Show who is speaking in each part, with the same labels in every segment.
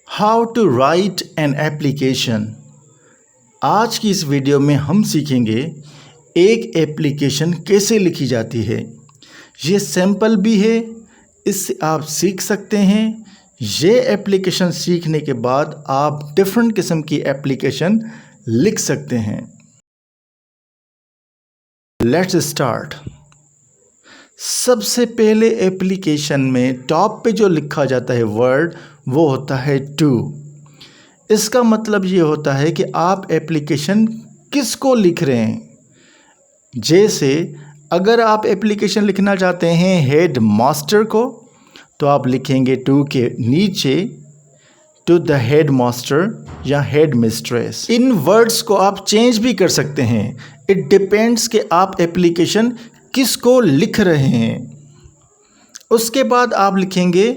Speaker 1: How to write an application. आज की इस वीडियो में हम सीखेंगे एक एप्लीकेशन कैसे लिखी जाती है। ये सैम्पल भी है, इससे आप सीख सकते हैं। ये एप्लीकेशन सीखने के बाद आप डिफरेंट किस्म की एप्लीकेशन लिख सकते हैं। Let's start. सबसे पहले एप्लीकेशन में टॉप पे जो लिखा जाता है वर्ड वो होता है टू। इसका मतलब ये होता है कि आप एप्लीकेशन किसको लिख रहे हैं। जैसे अगर आप एप्लीकेशन लिखना चाहते हैं हेड मास्टर को, तो आप लिखेंगे टू के नीचे टू द हेड मास्टर या हेड मिस्ट्रेस। इन वर्ड्स को आप चेंज भी कर सकते हैं। इट डिपेंड्स कि आप एप्लीकेशन किसको लिख रहे हैं। उसके बाद आप लिखेंगे,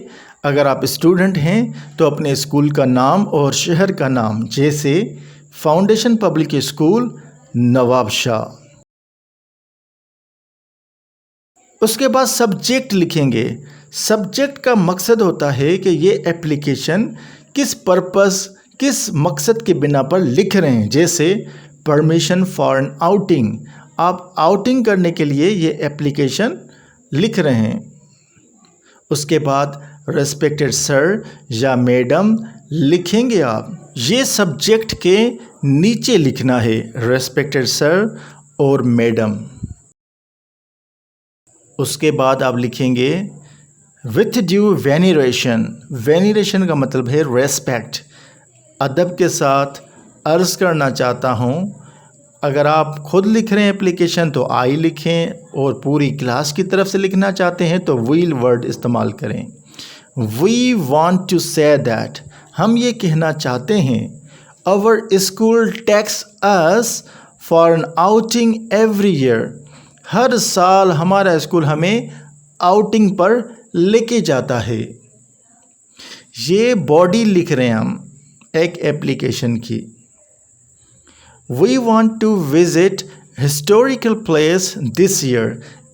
Speaker 1: अगर आप स्टूडेंट हैं तो अपने स्कूल का नाम और शहर का नाम, जैसे फाउंडेशन पब्लिक स्कूल नवाबशाह। उसके बाद सब्जेक्ट लिखेंगे। सब्जेक्ट का मकसद होता है कि ये एप्लीकेशन किस पर्पस, किस मकसद के बिना पर लिख रहे हैं। जैसे परमिशन फॉर एन आउटिंग, आप आउटिंग करने के लिए ये एप्लीकेशन लिख रहे हैं। उसके बाद रेस्पेक्टेड सर या मैडम लिखेंगे आप। ये सब्जेक्ट के नीचे लिखना है, रेस्पेक्टेड सर और मैडम। उसके बाद आप लिखेंगे विथ ड्यू वेनिरेशन। वेनिरेशन का मतलब है रेस्पेक्ट, अदब के साथ अर्ज़ करना चाहता हूँ। अगर आप खुद लिख रहे हैं एप्लीकेशन तो आई लिखें, और पूरी क्लास की तरफ से लिखना चाहते हैं तो विल वर्ड इस्तेमाल करें। We want to say that, हम ये कहना चाहते हैं our school takes us for an outing every year. हर साल हमारा स्कूल हमें आउटिंग पर लेके जाता है। ये बॉडी लिख रहे हैं हम एक एप्लीकेशन की। We want to visit historical place this year.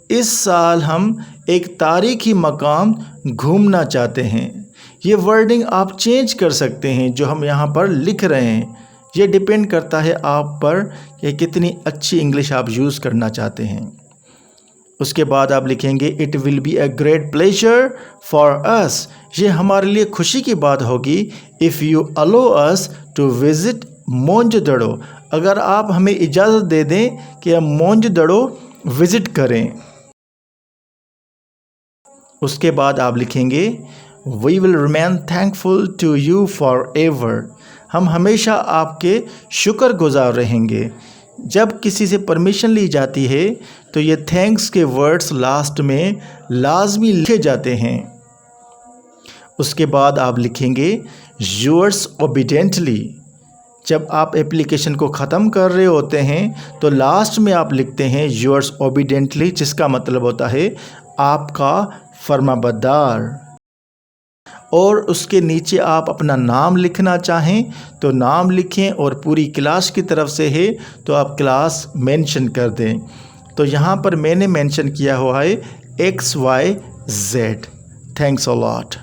Speaker 1: इस साल हम एक तारीखी मकाम घूमना चाहते हैं। ये वर्डिंग आप चेंज कर सकते हैं जो हम यहाँ पर लिख रहे हैं। ये डिपेंड करता है आप पर कि कितनी अच्छी इंग्लिश आप यूज़ करना चाहते हैं। उसके बाद आप लिखेंगे it will be a great pleasure for us. ये हमारे लिए खुशी की बात होगी if you allow us to visit Mohenjodaro. अगर आप हमें इजाज़त दे दें कि हम मोंजोदड़ो विज़िट करें। उसके बाद आप लिखेंगे we will remain thankful to you forever. हम हमेशा आपके शुक्रगुजार रहेंगे। जब किसी से परमिशन ली जाती है तो ये थैंक्स के वर्ड्स लास्ट में लाजमी लिखे जाते हैं। उसके बाद आप लिखेंगे योर्स ओबीडेंटली। जब आप एप्लीकेशन को ख़त्म कर रहे होते हैं तो लास्ट में आप लिखते हैं योर्स ओबीडेंटली, जिसका मतलब होता है आपका फर्माबरदार। और उसके नीचे आप अपना नाम लिखना चाहें तो नाम लिखें, और पूरी क्लास की तरफ से है तो आप क्लास मेंशन कर दें। तो यहाँ पर मैंने मेंशन किया हुआ है XYZ। Thanks a lot.